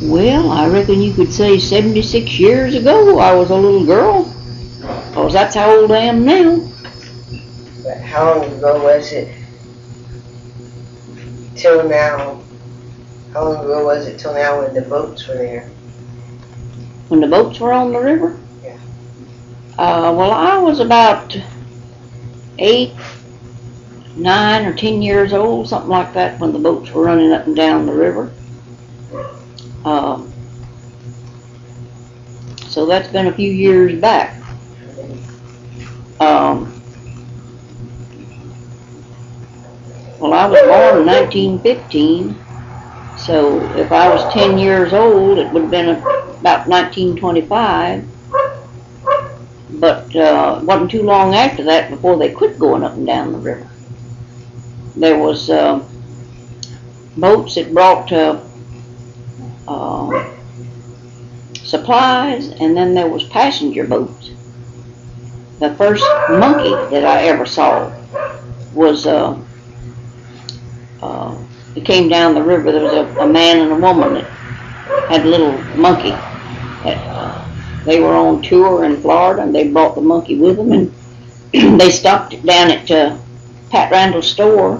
Well, I reckon you could say 76 years ago I was a little girl, 'cause that's how old I am now. But how long ago was it till now? How long ago was it till now when the boats were there? When the boats were on the river? Yeah. Well, I was about 8, 9, or 10 years old, something like that, when the boats were running up and down the river. So that's been a few years back. Well, I was born in 1915, so if I was 10 years old, it would have been about 1925. But it wasn't too long after that before they quit going up and down the river. There was boats that brought supplies, and then there was passenger boats. The first monkey that I ever saw was it came down the river. There was a man and a woman that had a little monkey. They were on tour in Florida, and they brought the monkey with them, and they stopped it down at Pat Randall's store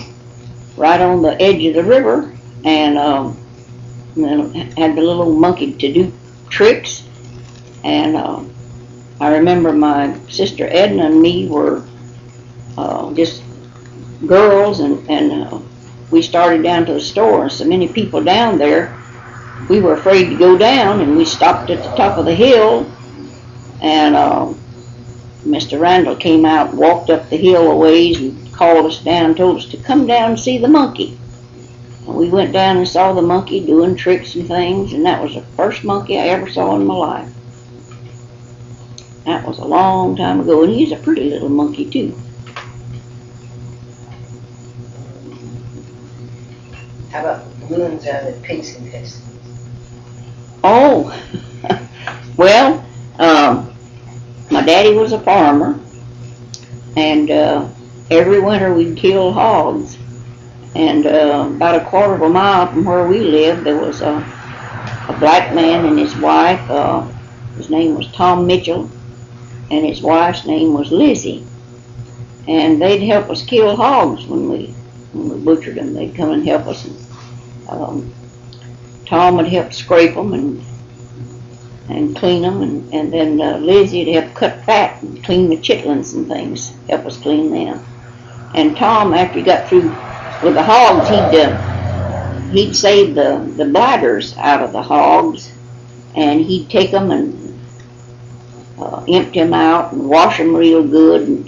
right on the edge of the river, and had the little monkey to do tricks. And I remember my sister Edna and me were just girls, and we started down to the store, and so many people down there, we were afraid to go down, and we stopped at the top of the hill, and Mr. Randall came out, walked up the hill a ways, and called us down, told us to come down and see the monkey. And we went down and saw the monkey doing tricks and things, and that was the first monkey I ever saw in my life. That was a long time ago, and he's a pretty little monkey too. How about balloons out of pigs intestines? Oh, well, my daddy was a farmer, and every winter we'd kill hogs. And about a quarter of a mile from where we lived, there was a black man and his wife. His name was Tom Mitchell, and his wife's name was Lizzie. And they'd help us kill hogs when we butchered them. They'd come and help us. And, Tom would help scrape them and clean them, and then Lizzie would help cut fat and clean the chitlins and things, help us clean them. And Tom, after he got through with the hogs, he'd save the bladders out of the hogs, and he'd take them and empty them out and wash them real good,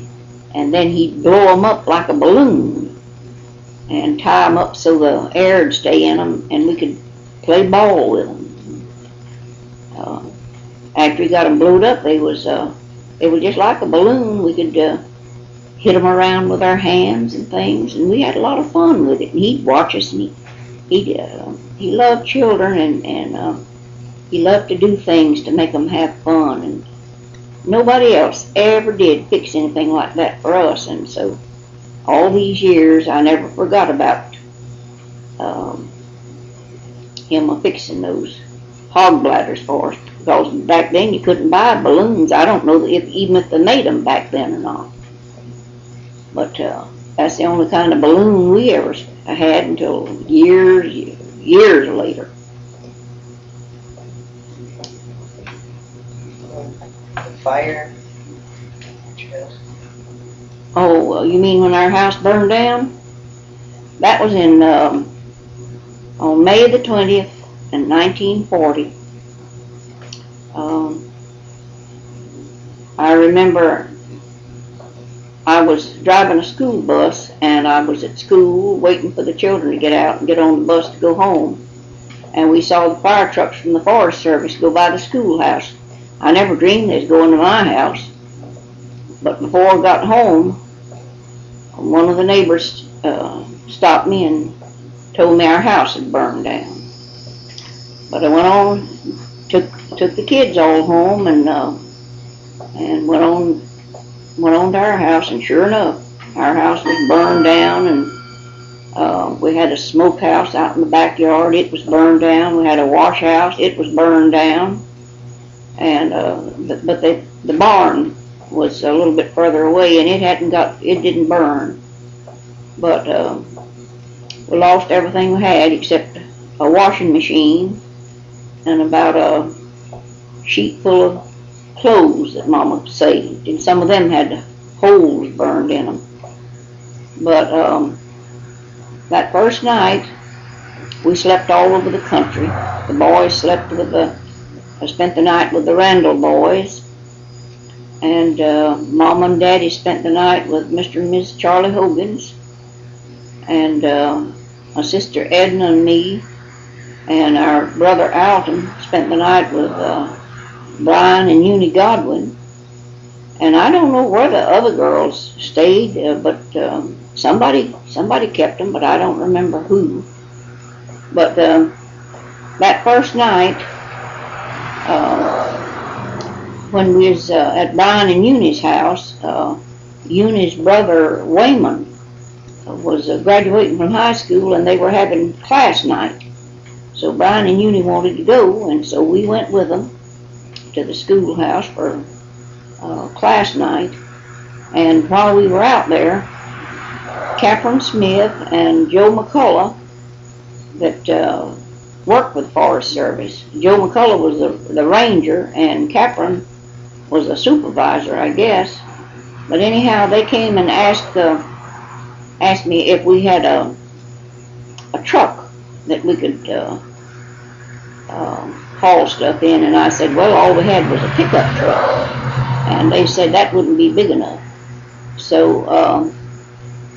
and then he'd blow them up like a balloon and tie them up so the air would stay in them, and we could play ball with them. After he got them blowed up, they was just like a balloon. We could hit them around with our hands and things, and we had a lot of fun with it. And he'd watch us, and he loved children, and he loved to do things to make them have fun. And nobody else ever did fix anything like that for us. And so all these years, I never forgot about him fixing those hog bladders for us, because back then you couldn't buy balloons. I don't know even if they made them back then or not. But that's the only kind of balloon we ever had until years later. Fire? Oh, you mean when our house burned down? That was in on May the 20th in 1940. I remember I was driving a school bus, and I was at school waiting for the children to get out and get on the bus to go home. And we saw the fire trucks from the Forest Service go by the schoolhouse. I never dreamed they was going to my house. But before I got home, one of the neighbors stopped me and told me our house had burned down. But I went on, took the kids all home, and went on to our house, and sure enough, our house was burned down, We had a smokehouse out in the backyard. It was burned down. We had a wash house. It was burned down. And but the barn was a little bit further away, and it didn't burn. But we lost everything we had except a washing machine and about a sheet full of clothes that Mama saved, and some of them had holes burned in them. But that first night, we slept all over the country. The boys slept with I spent the night with the Randall boys, and Mom and Daddy spent the night with Mr. and Mrs. Charlie Hogan's, and my sister Edna and me, and our brother Alton spent the night with Brian and Eunice Godwin. And I don't know where the other girls stayed, but somebody kept them, but I don't remember who. But that first night, when we was at Brian and Eunice's house, Eunice's brother Wayman was graduating from high school, and they were having class night. So Brian and Eunice wanted to go, and so we went with them to the schoolhouse for class night. And while we were out there, Catherine Smith and Joe McCullough, that worked with Forest Service. Joe McCullough was the ranger, and Catherine was a supervisor, I guess. But anyhow, they came and asked me if we had a truck that we could haul stuff in, and I said, well, all we had was a pickup truck. And they said that wouldn't be big enough. So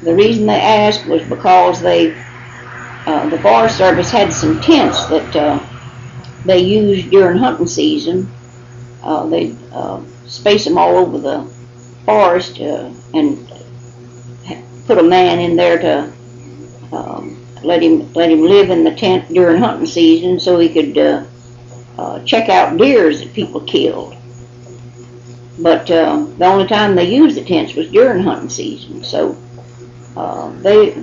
the reason they asked was because the Forest Service had some tents that they used during hunting season. They'd space them all over the forest and put a man in there to let him live in the tent during hunting season, so he could check out deers that people killed. But the only time they used the tents was during hunting season. So they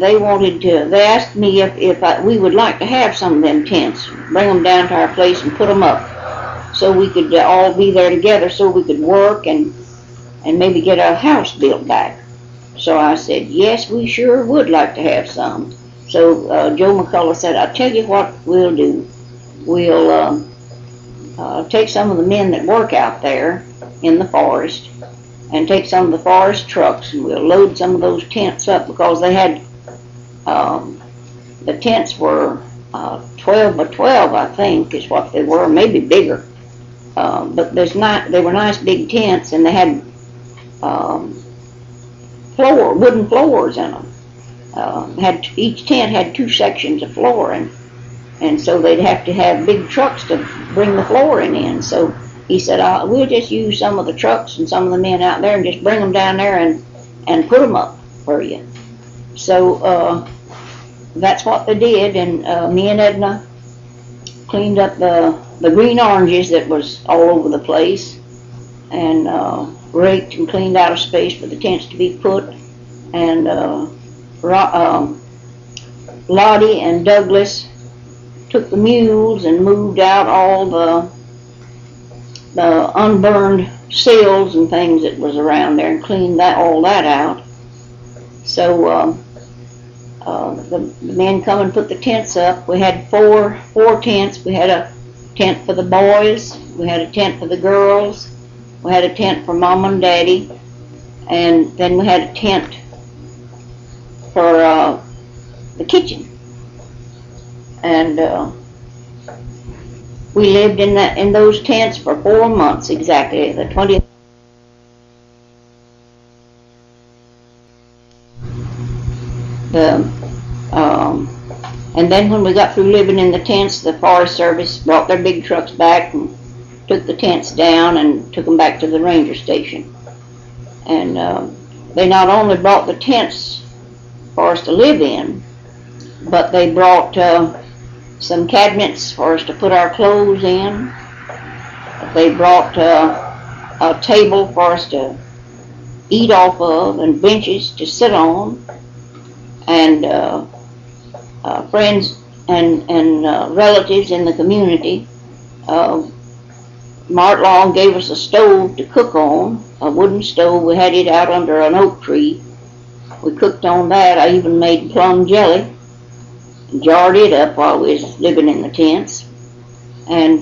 asked me if we would like to have some of them tents, bring them down to our place and put them up, so we could all be there together, so we could work and maybe get our house built back. So I said, yes, we sure would like to have some. So Joe McCullough said, I'll tell you what we'll do. We'll take some of the men that work out there in the forest and take some of the forest trucks, and we'll load some of those tents up, because they had, the tents were 12 by 12, I think, is what they were, maybe bigger. But they were nice big tents, and they had wooden floors in them. Each tent had 2 sections of flooring, and so they'd have to have big trucks to bring the flooring in. So he said, we'll just use some of the trucks and some of the men out there and just bring them down there and put them up for you. So that's what they did, and me and Edna cleaned up the green oranges that was all over the place, and raked and cleaned out a space for the tents to be put, and Lottie and Douglas took the mules and moved out all the unburned sails and things that was around there, and cleaned all that out. So the men come and put the tents up. We had four tents. We had a tent for the boys, we had a tent for the girls, we had a tent for Mom and Daddy, and then we had a tent for the kitchen. And we lived in those tents for 4 months exactly. The 20th. And then when we got through living in the tents, the Forest Service brought their big trucks back and took the tents down and took them back to the ranger station. And they not only brought the tents for us to live in, but they brought some cabinets for us to put our clothes in. They brought a table for us to eat off of, and benches to sit on, and friends and relatives in the community. Mart Long gave us a stove to cook on, a wooden stove. We had it out under an oak tree. We cooked on that. I even made plum jelly and jarred it up while we was living in the tents. And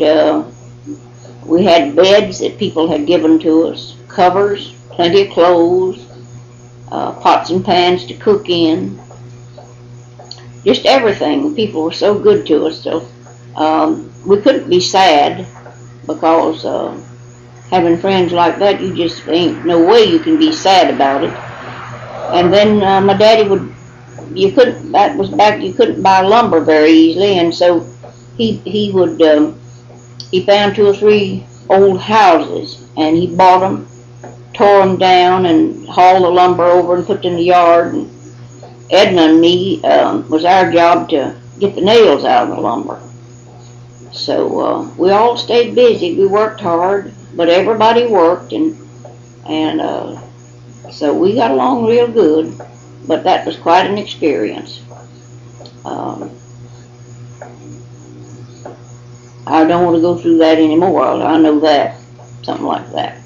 we had beds that people had given to us, covers, plenty of clothes, pots and pans to cook in, just everything. People were so good to us. So we couldn't be sad, because having friends like that, you just ain't no way you can be sad about it. And then my daddy would, that was back, you couldn't buy lumber very easily, and so he would, he found 2 or 3 old houses, and he bought them, tore them down, and hauled the lumber over and put it in the yard. And Edna and me, was our job to get the nails out of the lumber. So we all stayed busy. We worked hard, but everybody worked, and so we got along real good. But that was quite an experience. I don't want to go through that anymore. I know that, something like that.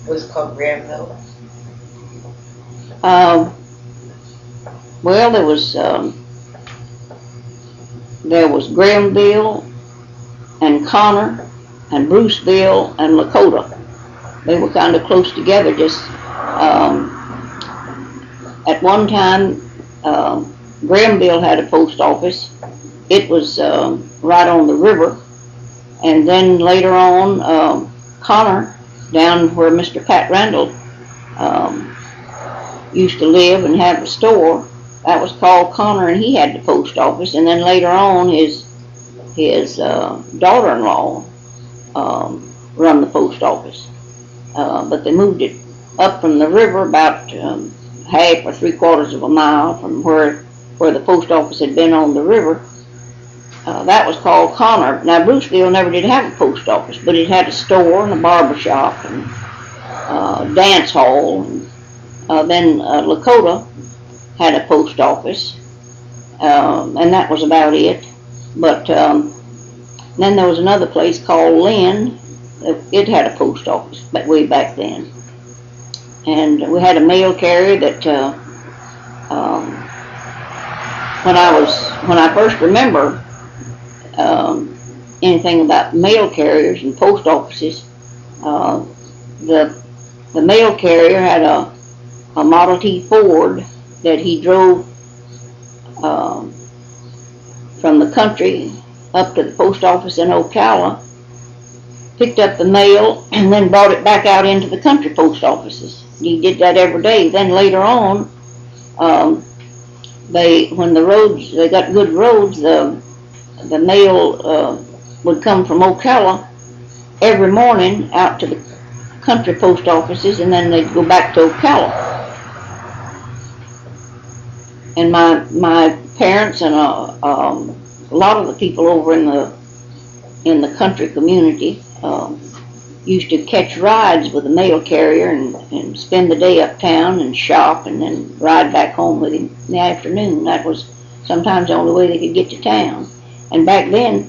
What's it called, Granville? Well, there was Grahamville and Connor and Bruceville and Lakota. They were kind of close together. Just at one time, Grahamville had a post office. It was right on the river. And then later on, Connor, down where Mr. Pat Randall used to live and have a store, that was called Connor, and he had the post office. And then later on, his daughter-in-law run the post office. But they moved it up from the river about half or 3/4 of a mile from where the post office had been on the river. That was called Connor. Now, Bruceville never did have a post office, but it had a store and a barber shop and dance hall. And then Lakota had a post office, and that was about it. But then there was another place called Lynn. It had a post office way back then. And we had a mail carrier that when I first remember anything about mail carriers and post offices, the mail carrier had a Model T Ford that he drove from the country up to the post office in Ocklawaha, picked up the mail, and then brought it back out into the country post offices. He did that every day. Then later on, when they got good roads, the mail would come from Ocklawaha every morning out to the country post offices, and then they'd go back to Ocklawaha. And my parents and a lot of the people over in the country community used to catch rides with the mail carrier and spend the day uptown and shop, and then ride back home with him in the afternoon. That was sometimes the only way they could get to town. And back then,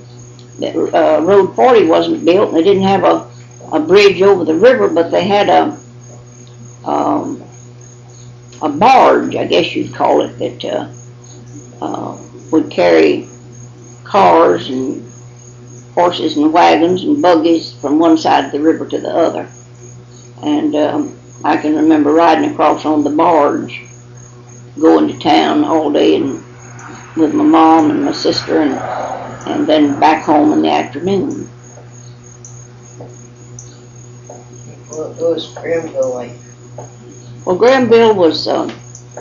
Road 40 wasn't built, and they didn't have a bridge over the river, but they had a barge, I guess you'd call it, that would carry cars and horses and wagons and buggies from one side of the river to the other. And I can remember riding across on the barge, going to town all day and with my mom and my sister, and then back home in the afternoon. What was Grahamville like? Well, Grahamville was,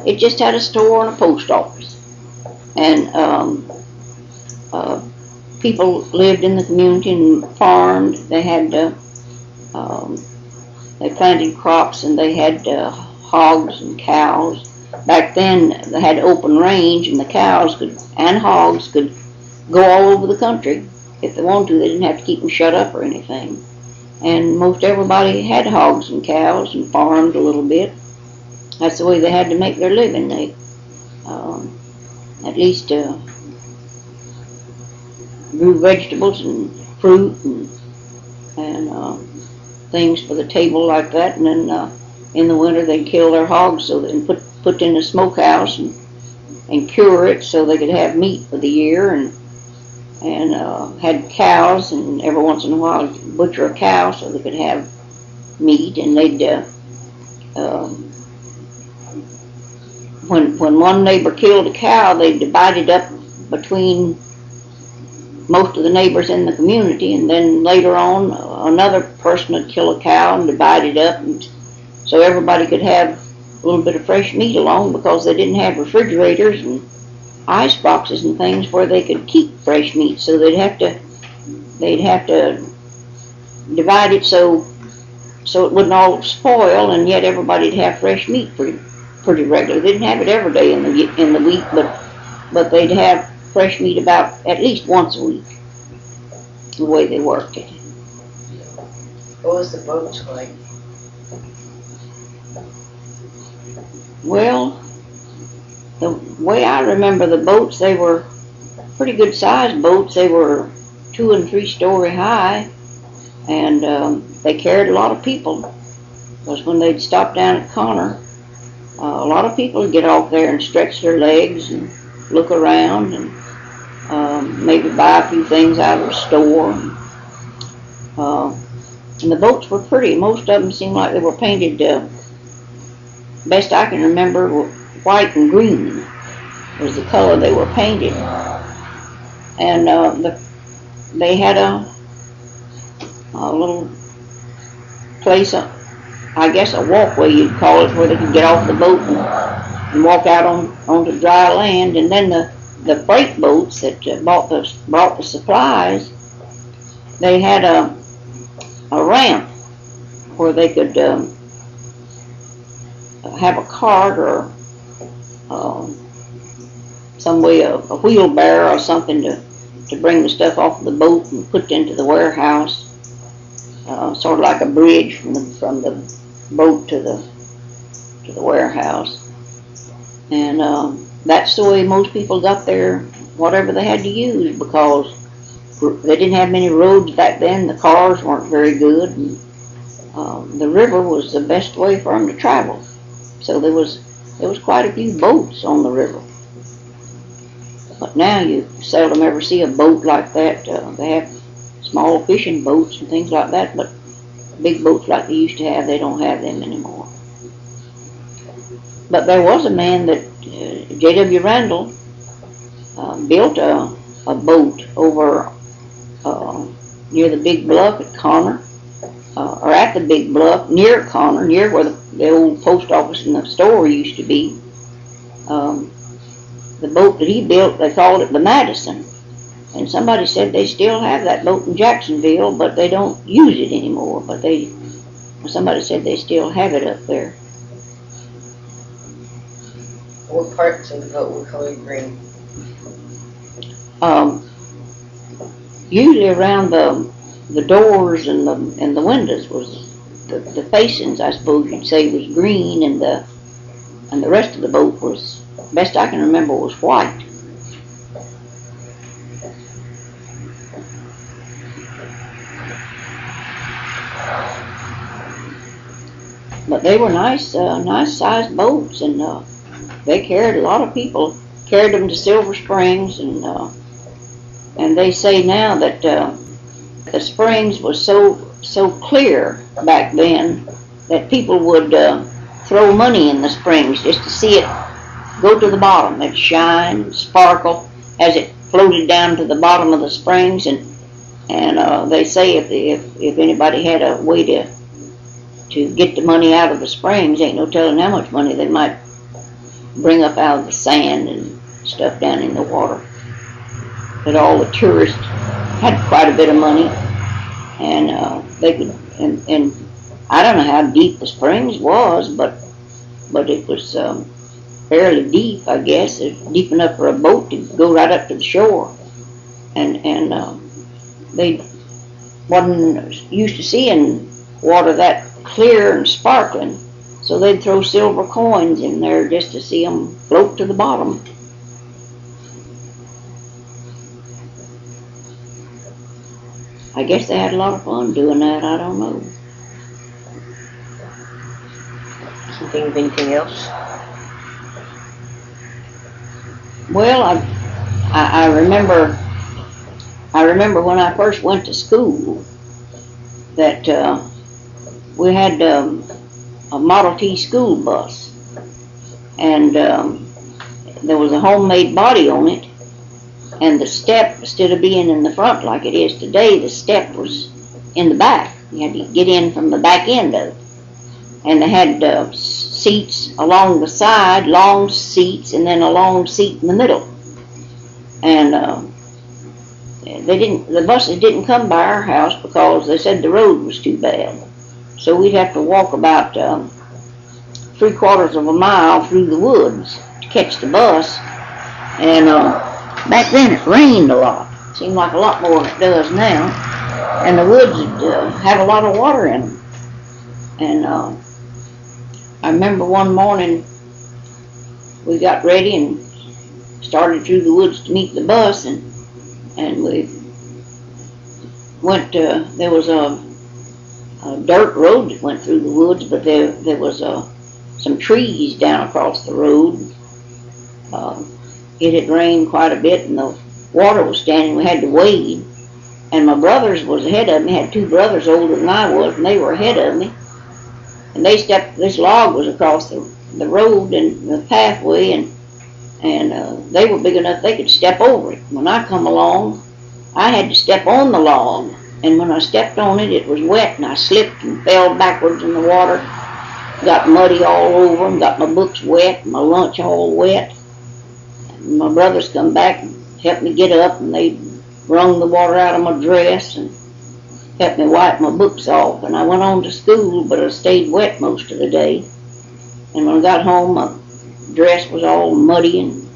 it just had a store and a post office. And people lived in the community and farmed. They had, they planted crops, and they had hogs and cows. Back then, they had open range, and the cows and hogs could go all over the country if they wanted to. They didn't have to keep them shut up or anything. And most everybody had hogs and cows and farmed a little bit. That's the way they had to make their living. They at least grew vegetables and fruit and things for the table like that. And then in the winter they'd kill their hogs so and put in the smokehouse and cure it so they could have meat for the year. And had cows, and every once in a while butcher a cow so they could have meat. And they'd when one neighbor killed a cow, they'd divide it up between most of the neighbors in the community, and then later on another person would kill a cow and divide it up, and so everybody could have a little bit of fresh meat along, because they didn't have refrigerators and ice boxes and things where they could keep fresh meat. So they'd have to divide it so it wouldn't all spoil, and yet everybody'd have fresh meat pretty regularly. They didn't have it every day in the week, but they'd have fresh meat about at least once a week, the way they worked it. What was the boats like? Well, the way I remember the boats, they were pretty good sized boats. They were 2- and 3-story high, and they carried a lot of people, because when they'd stop down at Connor, a lot of people would get off there and stretch their legs and look around and maybe buy a few things out of the store. And the boats were pretty. Most of them seemed like they were painted, best I can remember, white and green was the color they were painted. And they had a little place, I guess a walkway you'd call it, where they could get off the boat and walk out onto dry land. And then the freight boats that brought the supplies, they had a ramp where they could have a cart or some way a wheelbarrow or something to bring the stuff off the boat and put it into the warehouse, sort of like a bridge from the boat to the warehouse. And that's the way most people got their whatever they had to use, because they didn't have many roads back then. The cars weren't very good, and the river was the best way for them to travel. So there was quite a few boats on the river. But now you seldom ever see a boat like that. They have small fishing boats and things like that, but big boats like they used to have, they don't have them anymore. But there was a man that, J.W. Randall, built a boat over near the big bluff at Connor, or at the big bluff near Connor, near where the old post office and the store used to be. The boat that he built, they called it the Madison. And somebody said they still have that boat in Jacksonville, but they don't use it anymore. But somebody said they still have it up there. What parts of the boat were colored green? Usually around the doors and the windows was the facings, I suppose you'd say, was green, and the rest of the boat was, best I can remember, was white. But they were nice sized boats, and they carried a lot of people. Carried them to Silver Springs, and they say now that the springs was so clear back then that people would throw money in the springs just to see it go to the bottom. It'd shine and sparkle as it floated down to the bottom of the springs, and they say if anybody had a way to get the money out of the springs, ain't no telling how much money they might bring up out of the sand and stuff down in the water. But all the tourists had quite a bit of money, and they could, and I don't know how deep the springs was, but it was fairly deep, I guess. It's deep enough for a boat to go right up to the shore, and they wasn't used to seeing water that clear and sparkling, So they'd throw silver coins in there just to see them float to the bottom. I guess they had a lot of fun doing that. I don't know. Can you think of anything else? Well, I remember when I first went to school that we had a Model T school bus, and there was a homemade body on it, and the step, instead of being in the front like it is today, the step was in the back. You had to get in from the back end of it, and they had seats along the side, long seats, and then a long seat in the middle. And the buses didn't come by our house because they said the road was too bad. So we'd have to walk about 3/4 of a mile through the woods to catch the bus. And back then it rained a lot. It seemed like a lot more than it does now. And the woods had a lot of water in them. And I remember one morning we got ready and started through the woods to meet the bus, and we went to, there was a dirt road that went through the woods, but there was some trees down across the road. It had rained quite a bit and the water was standing. We had to wade, and my brothers was ahead of me. I had 2 brothers older than I was, and they were ahead of me. And they stepped, this log was across the road and the pathway, and they were big enough they could step over it. When I come along, I had to step on the log, and when I stepped on it, it was wet, and I slipped and fell backwards in the water, got muddy all over, and got my books wet, my lunch all wet. And my brothers come back and helped me get up, and they wrung the water out of my dress and helped me wipe my books off. And I went on to school, but I stayed wet most of the day. And when I got home, my dress was all muddy, and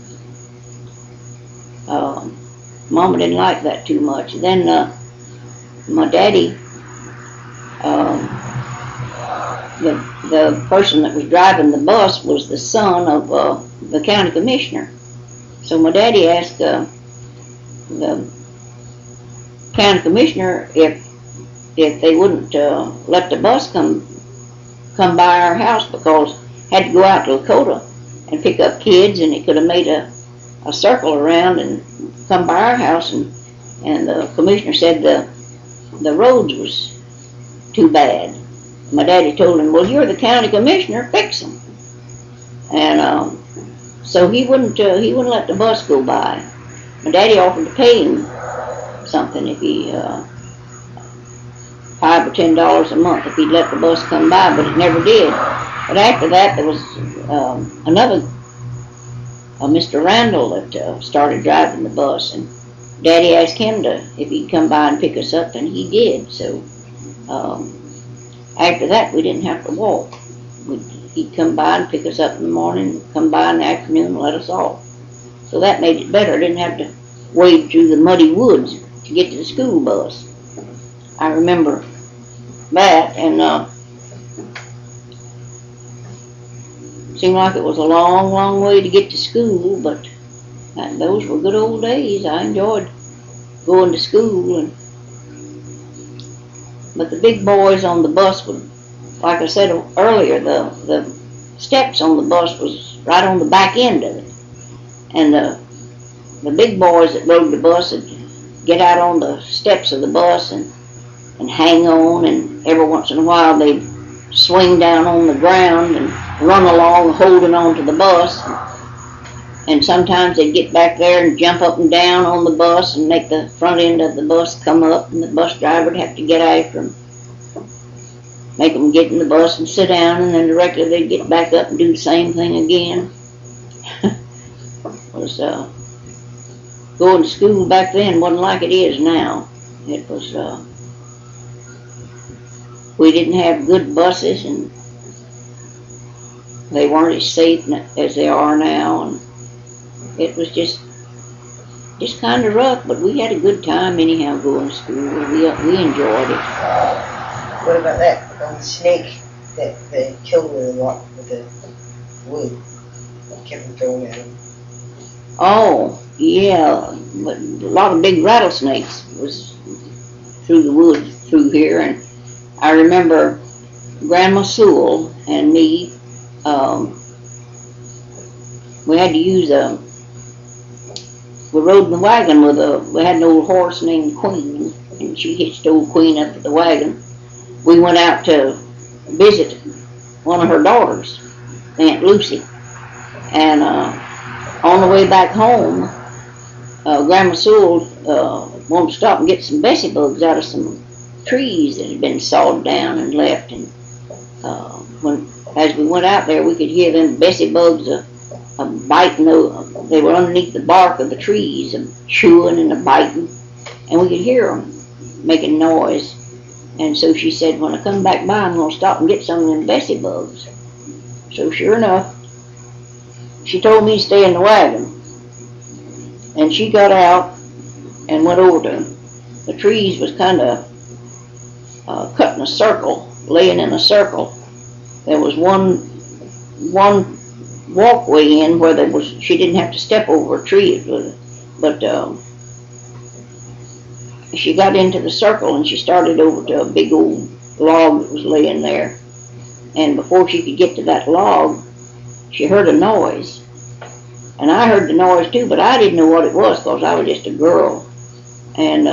Mama didn't like that too much. Then my daddy, the person that was driving the bus was the son of the county commissioner. So my daddy asked the county commissioner if they wouldn't let the bus come by our house, because had to go out to Lakota and pick up kids, and it could have made a circle around and come by our house. And the commissioner said the roads was too bad. My daddy told him, well, you're the county commissioner, fix them. And so he wouldn't let the bus go by. My daddy offered to pay him something if he $5 or $10 a month if he'd let the bus come by, but it never did. But after that, there was another Mr. Randall that started driving the bus, and Daddy asked him if he'd come by and pick us up, and he did. So after that, we didn't have to walk. He'd come by and pick us up in the morning, come by in the afternoon and let us off. So that made it better. I didn't have to wade through the muddy woods to get to the school bus. I remember that, and seemed like it was a long, long way to get to school, but those were good old days. I enjoyed going to school. But the big boys on the bus would, like I said earlier, the steps on the bus was right on the back end of it. And the big boys that rode the bus would get out on the steps of the bus and hang on, and every once in a while they'd swing down on the ground and run along holding on to the bus. And sometimes they'd get back there and jump up and down on the bus and make the front end of the bus come up, and the bus driver would have to get after them, make them get in the bus and sit down, and then directly they'd get back up and do the same thing again. Was going to school back then wasn't like it is now. It was we didn't have good buses, and they weren't as safe as they are now, and it was just kind of rough, but we had a good time anyhow going to school. We enjoyed it. What about that snake that they killed with a lot with the wood. Kept on throwing at them. Oh, yeah, but a lot of big rattlesnakes was through the woods through here, and I remember Grandma Sewell and me, we had to use we rode in the wagon we had an old horse named Queen, and she hitched old Queen up to the wagon. We went out to visit one of her daughters, Aunt Lucy, and on the way back home, Grandma Sewell wanted to stop and get some Bessie bugs out of some trees that had been sawed down and left. And as we went out there, we could hear them Bessie bugs biting. They were underneath the bark of the trees and chewing and biting, and we could hear them making noise. And so she said, when I come back by, I'm going to stop and get some of them Bessie bugs. So sure enough, she told me to stay in the wagon. And she got out and went over to the trees, was kind of cut in a circle, laying in a circle. There was one walkway in where she didn't have to step over a tree, but she got into the circle and she started over to a big old log that was laying there. And before she could get to that log, she heard a noise. And I heard the noise too, but I didn't know what it was because I was just a girl. And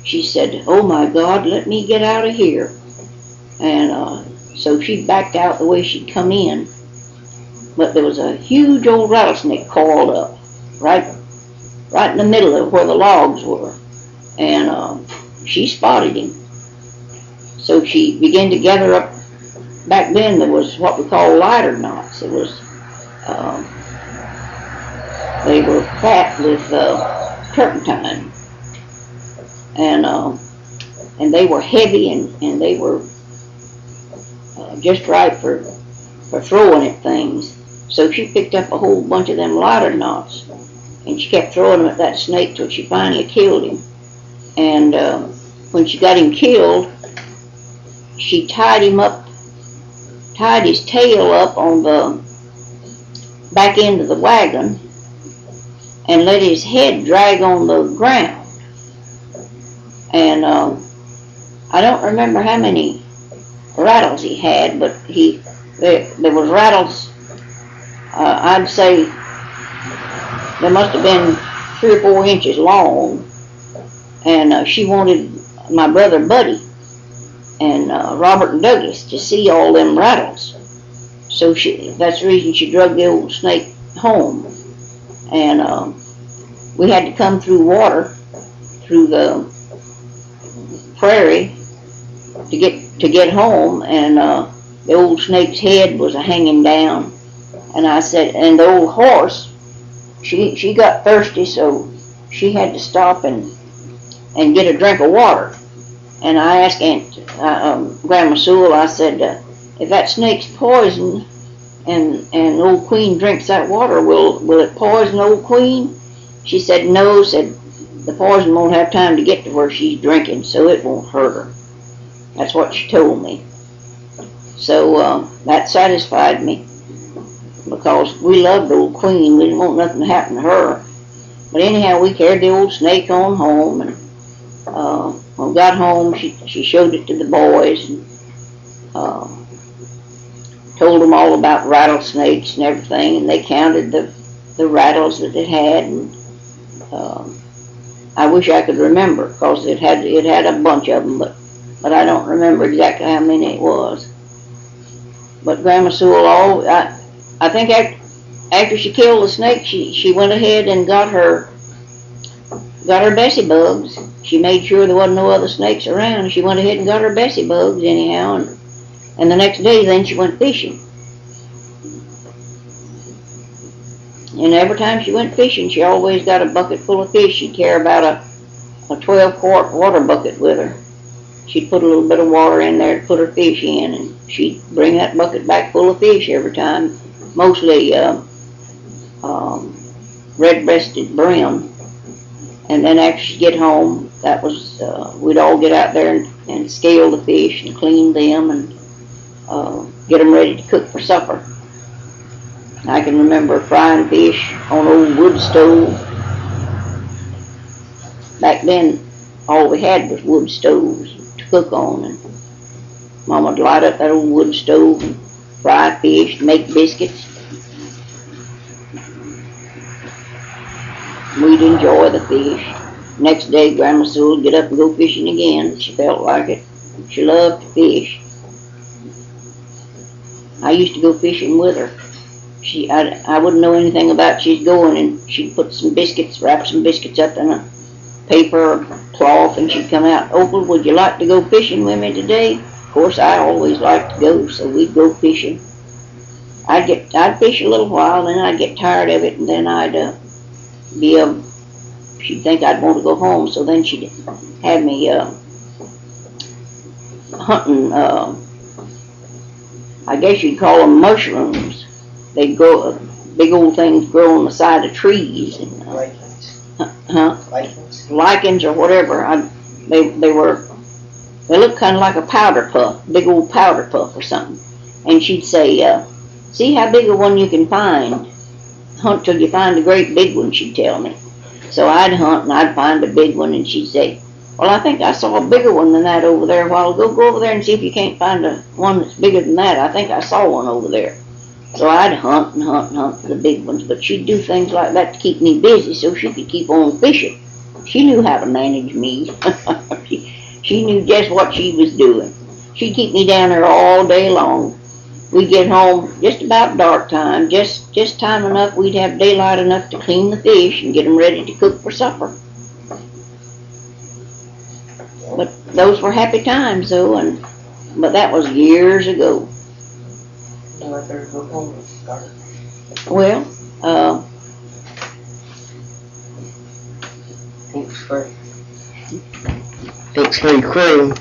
she said, "Oh my God, let me get out of here." And so she backed out the way she'd come in. But there was a huge old rattlesnake coiled up right in the middle of where the logs were. And she spotted him. So she began to gather up. Back then there was what we call lighter knots. It was they were fat with turpentine, and they were heavy, and they were just right for throwing at things. So she picked up a whole bunch of them lighter knots, and she kept throwing them at that snake till she finally killed him. And when she got him killed, she tied his tail up on the back end of the wagon and let his head drag on the ground. And I don't remember how many rattles he had, but there was rattles, I'd say there must have been 3 or 4 inches long. And she wanted my brother Buddy and Robert and Douglas to see all them rattles. So that's the reason she drug the old snake home. And we had to come through water, through the prairie, to get home. And the old snake's head was hanging down. And I said, and the old horse, she got thirsty, so she had to stop and get a drink of water. And I asked Grandma Sewell, I said, if that snake's poisoned and old Queen drinks that water, will it poison old Queen? She said, no, said the poison won't have time to get to where she's drinking, so it won't hurt her. That's what she told me. So that satisfied me, because we loved old Queen. We didn't want nothing to happen to her. But anyhow, we carried the old snake on home, and when we got home, she showed it to the boys and told them all about rattlesnakes and everything, and they counted the rattles that it had. And I wish I could remember, because it had a bunch of them, but I don't remember exactly how many it was. But Grandma Sewell, I think after she killed the snake, she went ahead and got her Bessie bugs. She made sure there wasn't no other snakes around. She went ahead and got her Bessie bugs anyhow, and the next day then she went fishing. And every time she went fishing, she always got a bucket full of fish. She'd carry about a 12-quart water bucket with her. She'd put a little bit of water in there to put her fish in, and she'd bring that bucket back full of fish every time, mostly red-breasted brim. And then after she'd get home, that was we'd all get out there and scale the fish and clean them, and get them ready to cook for supper. I can remember frying fish on old wood stove. Back then, all we had was wood stoves to cook on, and Mama would light up that old wood stove and fry fish, make biscuits. We'd enjoy the fish. Next day, Grandma Sue would get up and go fishing again. She felt like it. She loved to fish. I used to go fishing with her. I wouldn't know anything about she's going, and she'd put some biscuits, wrap some biscuits up in a paper or cloth, and she'd come out. Opal, would you like to go fishing with me today? Of course, I always liked to go, so we'd go fishing. I'd fish a little while, and then I'd get tired of it, and then she'd think I'd want to go home, so then she'd have me hunting, I guess you'd call them mushrooms. They'd grow, big old things grow on the side of trees. And, lichens or whatever. They looked kind of like a powder puff, big old powder puff or something. And she'd say, see how big a one you can find. Hunt till you find a great big one, she'd tell me. So I'd hunt and I'd find a big one, and she'd say, well, I think I saw a bigger one than that over there a while ago. Go over there and see if you can't find one that's bigger than that. I think I saw one over there. So I'd hunt and hunt and hunt for the big ones, but she'd do things like that to keep me busy so she could keep on fishing. She knew how to manage me. She knew just what she was doing. She'd keep me down there all day long. We'd get home just about dark time, just time enough we'd have daylight enough to clean the fish and get them ready to cook for supper. But those were happy times, though, but that was years ago. Well, Thanks for your crew.